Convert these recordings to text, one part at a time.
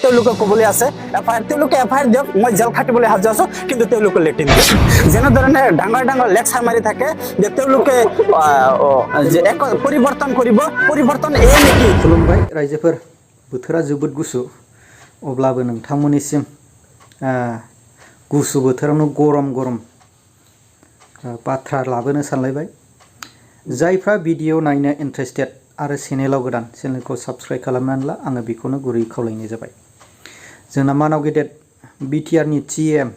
তেওঁলোকে ক'বলৈ আছে এফআইআৰ তেওঁলোকে এফআইআৰ দিয়ক মই জেল খাটিবলৈ সাজু আছো কিন্তু তেওঁলোকে লেট্ৰিন দিয়ে যেনেধৰণে ডাঙৰ ডাঙৰ লেকচাৰ মাৰি থাকে যে তেওঁলোকে যে এক পৰিৱৰ্তন কৰিব পৰিৱৰ্তন এই নেকি खुलुमबाय रायजोफोर बोथोरा जोबोद गुसु अब्लाबो नोंथांमोननिसिम गुसु बोथोरावनो गरम गरम बाथ्रा लाबोनो सानलायबाय जायफ्रा भिडिअ नायनो इन्टारेस्टेड आरो चेनेलाव गोदान चेनेलखौ साबस्क्राइब खालामनानै ला आङो बेखौनो गुरै खावलायनाय जाबाय जोंना मानाव गेदेर बिटिआर नि टिएम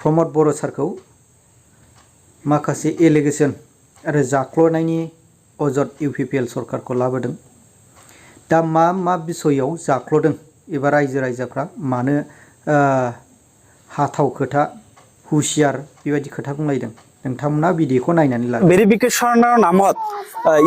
प्रमद बर सारखौ माखासे एलिगेसन आरो जाख्लनायनि अजद इउपिपिएल सरकारखौ लाबोदों दा मा बिसयाव जाख्लदों एबा रायजो राजाफ्रा मानो हाथाव खोथा हुसियार बेबायदि खोथा बुंलायदों नोंथांमोना भिडिअखौ नायनानै ला भेरिफिकेशনৰ নামত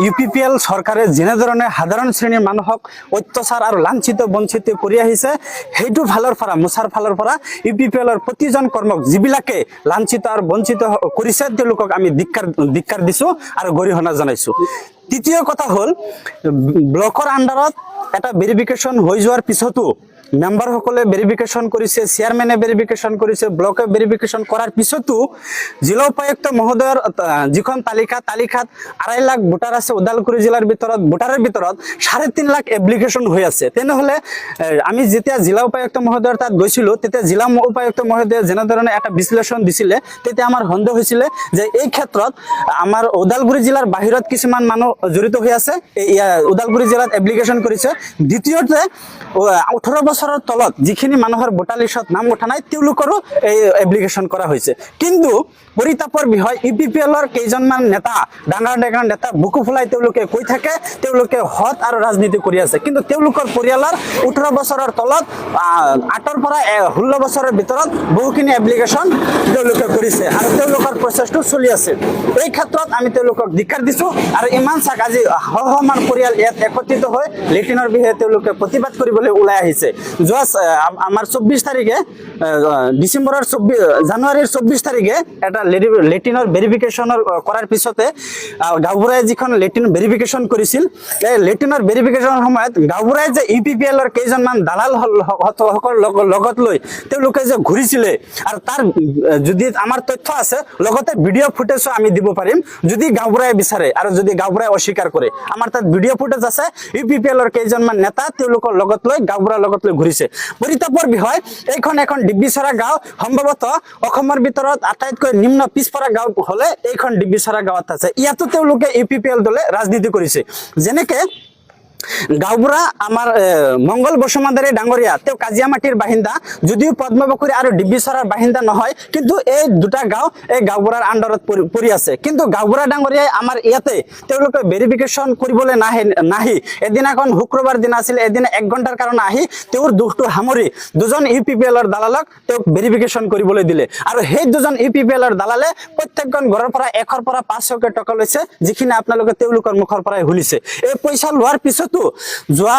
ইউপিপিএল চৰকাৰে যেনে ধৰণে সাধাৰণ শ্ৰেণীৰ মানুহক অত্যাচাৰ আৰু লাঞ্ছিত বঞ্চিত কৰি আহিছে সেইটো ফালৰ পৰা মুছাৰ ফালৰ পৰা ইউপিপিএলৰ প্ৰতিজন কৰ্মক যিবিলাকে লাঞ্ছিত আৰু বঞ্চিত কৰিছে তেওঁলোকক আমি ধিক্কাৰ দিছো আৰু গৰিহণা জনাইছো তৃতীয় কথা হ'ল ব্লকৰ আণ্ডাৰত এটা ভেৰিফিকেশন হৈ যোৱাৰ পিছতো মেম্বাৰ সকলে ভেৰিফিকেশন কৰিছে চেয়াৰম্যানে ভেৰিফিকেশন কৰিছে ব্লকে ভেৰিফিকেশন কৰাৰ পিছতো জিলা উপায়ুক্ত মহোদয়ৰ যিখন তালিকাত 2.5 লাখ ভোটাৰ আছে ওদালগুৰি জিলাৰ ভিতৰত ভোটাৰৰ ভিতৰত 3.5 লাখ এপ্লিকেশন হৈ আছে তেনেহলে আমি যেতিয়া জিলা উপায়ুক্ত মহোদয়ৰ তাত গৈছিলো তেতিয়া জিলা উপায়ুক্ত মহোদয়ে যেনে ধৰণে এটা বিশ্লেষণ দিছিলে তেতিয়া আমাৰ সন্দেহ হৈছিলে যে এই ক্ষেত্ৰত আমাৰ ওদালগুৰি জিলাৰ বাহিৰত কিছুমান মানুহ জড়িত হৈ আছে ওদালগুৰি জিলাত এপ্লিকেশন কৰিছে দ্বিতীয়তে 18 বছৰৰ তলত যিখিনি মানুহৰ ভোটাৰ লিষ্টত নাম উঠা নাই তেওঁলোকৰো এই এপ্লিকেশন কৰা হৈছে কিন্তু পৰিতাপৰ বিষয় ইউপিপিএলৰ কেইজনমান নেতা ডাঙৰ নেতা বুকু ফুলাই তেওঁলোকে কৈ থাকে তেওঁলোকে হত আৰু ৰাজনীতি কৰি আছে কিন্তু তেওঁলোকৰ পৰিয়ালৰ 18 বছৰৰ তলত 8 পৰা 16 বছৰৰ ভিতৰত বহুখিনি এপ্লিকেশন তেওঁলোকে কৰিছে আৰু তেওঁলোকৰ প্ৰচেছটো চলি আছে এই ক্ষেত্ৰত আমি তেওঁলোকক ধিক্কাৰ দিছো আৰু ইমান চাক আজি সহমান পৰিয়াল ইয়াত একত্ৰিত হৈ লেট্ৰিনৰ বিষয়ে তেওঁলোকে প্ৰতিবাদ কৰিবলৈ ওলাই আহিছে আমাৰ 24 তাৰিখে ডিসেম্বৰৰ জানুৱাৰীৰ 24 তাৰিখে এটা লেট্ৰিনৰ ভেৰিফিকেশনৰ কৰাৰ পিছতে গাঁওবুঢ়াই যিখন লেট্ৰিন ভেৰিফিকেশন কৰিছিল এই লেট্ৰিনৰ ভেৰিফিকেশনৰ সময়ত গাঁওবুঢ়াই যে ইউপিপিএলৰ কেইজনমান দালাল সকল লগত লৈ তেওঁলোকে যে ঘূৰিছিলে আৰু তাৰ যদি আমাৰ তথ্য আছে লগতে ভিডিঅ' ফুটেজও আমি দিব পাৰিম যদি গাঁওবুঢ়াই বিচাৰে আৰু যদি গাঁওবুঢ়াই অস্বীকাৰ কৰে আমাৰ তাত ভিডিঅ' ফুটেজ আছে ইউপিপিএলৰ কেইজনমান নেতা তেওঁলোকৰ লগত লৈ গাঁওবুঢ়াৰ লগত লৈ ঘূৰিছে পৰিতাপৰ বিষয় এইখন এখন ডিব্বিচৰা গাঁও সম্ভৱতঃ অসমৰ ভিতৰত আটাইতকৈ নিম্ন পিছপৰা গাঁও হলে এইখন ডিব্বিচৰা গাঁৱত আছে ইয়াতো তেওঁলোকে ইউপিপিএল দলে ৰাজনীতি কৰিছে যেনেকে গাঁওবুঢ়া আমাৰ মংগল বসুমতাৰী ডাঙৰীয়া তেওঁ কাজিয়ামাটিৰ বাহিন্দা যদিও পদ্মপুখুৰী আৰু ডিব্বিচৰাৰ বাহিন্দা নহয় কিন্তু এই দুটা গাঁও এই গাঁওবুঢ়াৰ আণ্ডাৰত পৰি আছে কিন্তু গাঁওবুঢ়া ডাঙৰীয়াই আমাৰ ইয়াতে তেওঁলোকে ভেৰিফিকেশন কৰিবলৈ নাহি এদিনাখন শুক্ৰবাৰ দিন আছিল এদিন 1 ঘণ্টাৰ কাৰণে আহি তেওঁৰ দুখটো সামৰি দুজন ইউপিপিএলৰ দালালক তেওঁক ভেৰিফিকেশন কৰিবলৈ দিলে আৰু সেই দুজন ইউপিপিএলৰ দালালে প্ৰত্যেকজন ঘৰৰ পৰা 100 পৰা 500 টকা লৈছে যিখিনি আপোনালোকে তেওঁলোকৰ মুখৰ পৰাই শুনিছে এই পইচা লোৱাৰ পিছত যোৱা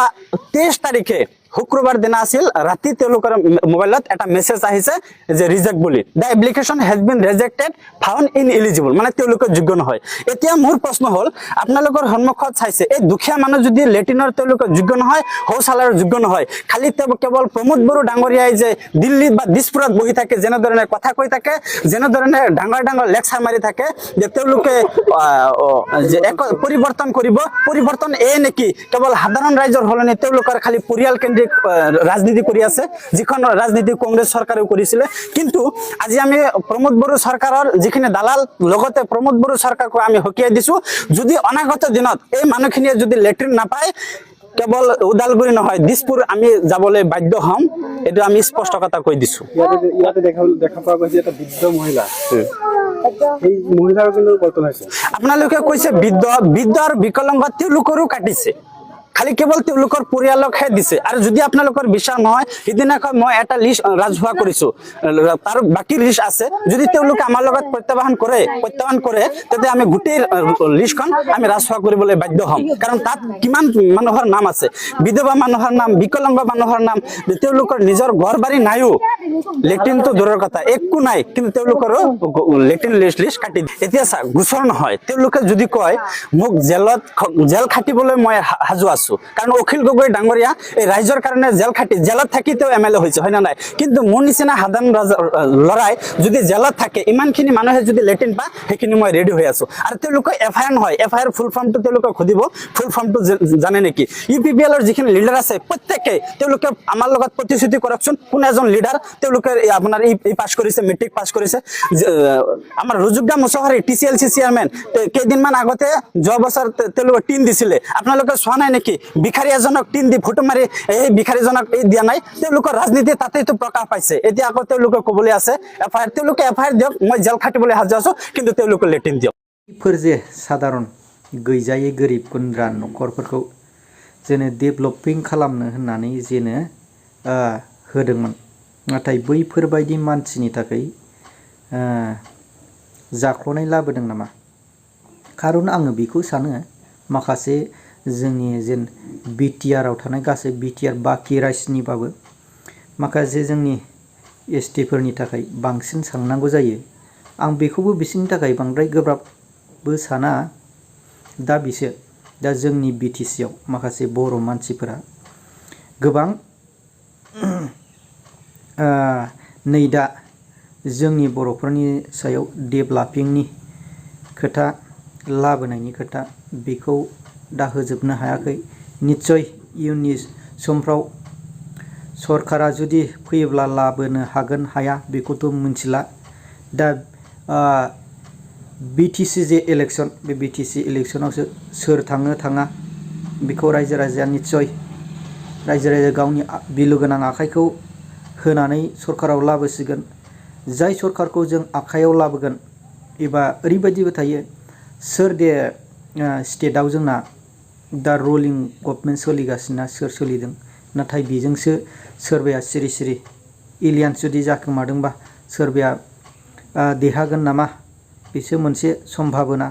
23 তাৰিখে শুক্ৰবাৰ দিনা আছিল ৰাতি তেওঁলোকৰ মোবাইলত এটা মেছেজ আহিছে যে ৰিজেক্ট বুলি the application has been rejected found ineligible মানে তেওঁলোকৰ যোগ্য নহয় এতিয়া মোৰ প্ৰশ্ন হ'ল আপোনালোকৰ সন্মুখত চাইছে এই দুখীয়া মানুহ যদি লেট্ৰিনৰ তেওঁলোকৰ যোগ্য নহয় শৌচালয়ৰ যোগ্য নহয় খালি কেৱল প্ৰমোদ বড়ো ডাঙৰীয়াই যে দিল্লীত বা দিছপুৰত বহি থাকে যেনে ধৰণে কথা কৈ থাকে যেনে ধৰণে ডাঙৰ লেকচাৰ মাৰি থাকে যে তেওঁলোকে যে এক পৰিৱৰ্তন কৰিব পৰিৱৰ্তন এই নেকি কেৱল সাধাৰণ ৰাইজৰ হলনে তেওঁলোকৰ খালি পৰিয়াল কেন্দ্ৰিক ৰাজনীতি কৰি আছে যিখন ৰাজনীতি কংগ্ৰেছ চৰকাৰেও কৰিছিলে কিন্তু আজি আমি প্ৰমোদ বড়ো চৰকাৰৰ যিখিনি দালাল লগতে প্ৰমোদ বড়ো চৰকাৰক আমি হকিয়াই দিছো যদি অনাগত দিনত এই মানুহখিনিয়ে যদি লেট্ৰিন নাপায় কেৱল ওদালগুৰি নহয় দিছপুৰ আমি যাবলৈ বাধ্য হম এটো আমি স্পষ্ট কথা কৈ দিছো ইয়াতে দেখা পোৱা গৈছে এটা বৃদ্ধ মহিলা এই মহিলাৰ কিন্তু কল্পনা হৈছে আপোনালোকে কৈছে বৃদ্ধ আৰু বিকলাংগ তেওঁলোকৰো কাটিছে খালি কেৱল তেওঁলোকৰ পৰিয়ালকহে দিছে আৰু যদি আপোনালোকৰ বিশ্বাস নহয় সিদিনাখন মই এটা লিষ্ট ৰাজহুৱা কৰিছো তাৰ বাকি লিষ্ট আছে যদি তেওঁলোকে আমাৰ লগত প্ৰত্যাহ্বান কৰে তেতিয়া আমি গোটেই লিষ্টখন আমি ৰাজহুৱা কৰিবলৈ বাধ্য হ'ম কাৰণ তাত কিমান মানুহৰ নাম আছে বিধৱা মানুহৰ নাম বিকলাংগ মানুহৰ নাম তেওঁলোকৰ নিজৰ ঘৰ বাৰী নাইও লেট্ৰিনটো দূৰৰ কথা একো নাই কিন্তু তেওঁলোকৰো লেট্ৰিন লিষ্ট কাটি এতিয়া গোচৰ নহয় তেওঁলোকে যদি কয় মোক জেল খাটিবলৈ মই সাজু আছো আছো কারণ অখিল গগৈ ডাঙৰীয়া এই ৰাইজৰ কাৰণে জেল খাটি জেলত থাকি তেওঁ এমএলএ হৈছে হয় না নাই কিন্তু মোৰ নিচিনা সাধাৰণ লৰাই যদি জেলত থাকে ইমানখিনি মানুহে যদি লেট্ৰিন পা সেইখিনি মই ৰেডি হৈ আছো আৰু তেওঁলোকে এফআইআৰ নহয় এফআইআৰ ফুল ফৰ্মটো তেওঁলোকে খুদিব ফুল ফৰ্মটো জানে নেকি ইউপিপিএলৰ যিখিনি লিডাৰ আছে প্ৰত্যেককে তেওঁলোকে আমাৰ লগত প্ৰতিশ্ৰুতি কৰকচোন কোন এজন লিডাৰ তেওঁলোকে আপোনাৰ এই পাছ কৰিছে মেট্ৰিক পাছ কৰিছে আমাৰ ৰুজুগা মুছাহাৰী টিচিএলচি চেয়াৰমেন কেইদিনমান আগতে যোৱা বছৰ তেওঁলোকে টিন দিছিলে আপোনালোকে চোৱা নাই নেকি ভিখাৰী এজনক টিন দি ফটো মাৰি এই ভিখাৰীজনক এই দিয়া নাই তেওঁলোকৰ ৰাজনীতি তাতেইতো প্ৰকাশ পাইছে এতিয়া আকৌ তেওঁলোকে ক'বলৈ আছে এফআইআৰ তেওঁলোকে এফআইআৰ দিয়ক মই জেল খাটিবলৈ সাজু আছো কিন্তু তেওঁলোকে লেট্ৰিন দিয়ক फोर जे साधारन गैजायै गोरिब गुन्द्रा न'खरफोरखौ जेने डेभलपिं खालामनो होननानै जेने होदोंमोन नाथाय बैफोरबायदि मानसिनि थाखाय जाख्ल'नाय लाबोदों नामा खारन आङो बेखौ सानो माखासे जोंनि जेन बिटिआरआव थानाय गासै बिटिआर बाखि रायजोनिबाबो माखासे जोंनि एसटिफोरनि थाखाय बांसिन साननांगौ जायो आं बेखौबो बिसोरनि थाखाय बांद्राय गोब्राबबो साना दा बिसोर दा जोंनि बिटिसिआव माखासे बर' मानसिफोरा गोबां नै दा जोंनि बर'फोरनि सायाव डेभलपिंनि खोथा लाबोनायनि खोथा बेखौ दा होजोबनो हायाखै निश्चय इयुननि समफ्राव सरकारा जुदि फैयोब्ला लाबोनो हागोन हाया बेखौथ' मिथिला दा बिटिसि जे इलेक्शन बे बिटिसि इलेक्शनावसो सोर थाङो थाङा बेखौ रायजो राजाया निश्चय रायजो राजाया गावनि बिलु गोनां आखाइखौ होनानै सरकाराव लाबोसिगोन जाय सरकारखौ जों आखायाव लाबोगोन एबा ओरैबायदिबो थायो सोर दे स्टेटआव जोंना दा रुलिं गभर्नमेन्ट सोलिगासिनो सोर सोलिदों नाथाय बेजोंसो सोरबाया सिरि सिरि एलियान्स जुदि जाखोमादोंबा सोरबाया देरहागोन नामा बेसो मोनसे सम्भाबना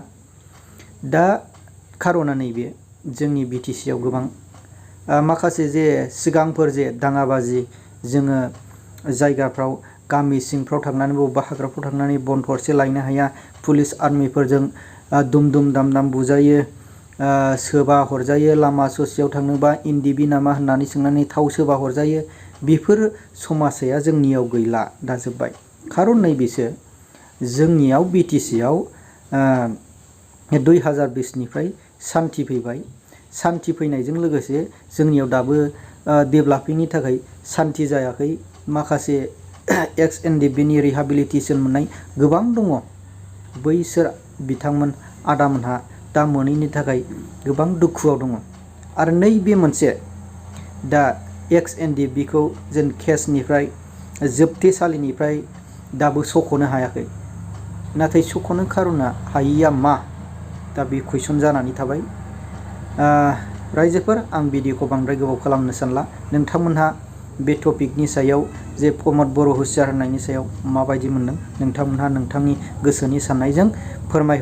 दा खार'ना नैबे जोंनि बिटिसिआव गोबां माखासे जे सिगांफोर जे दाङाबाजि जोङो जायगाफ्राव गामि सिंफ्राव थांनानै बबेबा हाग्राफ्राव थांनानै बन थरसे लायनो हाया पुलिस आर्मिफोरजों दुम दुम दाम दाम बुजायो सोबा हरजायो लामा ससेयाव थांनोबा इन्दिबि नामा होननानै सोंनानै थाव सोबा हरजायो बेफोर समाजाया जोंनियाव गैला दा जोब्बाय खारन नैबेसो जोंनियाव बिटिसिआव 2020निफ्राय सान्थि फैबाय सान्थि फैनायजों लोगोसे जोंनियाव दाबो डेभलपिंनि थाखाय सान्थि जायाखै माखासे एक्स एनडिबिनि रिहाबिलिटेसन मोननाय गोबां दङ बैसोर बिथांमोन आदामोनहा दा मोनैनि थाखाय गोबां दुखुआव दङ आरो नैबे मोनसे दा एक्स एनडिबिखौ जों केसनिफ्राय जोबथेसालिनिफ्राय दाबो सख'नो हायाखै नाथाय सख'नो खार'ना हायैया मा दा बे कुइसन जानानै थाबाय रायजोफोर आं भिडिअखौ बांद्राय गोबाव खालामनो सानला नोंथांमोनहा बे टपिकनि सायाव जे प्रमद बर' हुसियार होननायनि सायाव माबायदि मोनदों नोंथांमोनहा नोंथांनि गोसोनि साननायजों फोरमायहर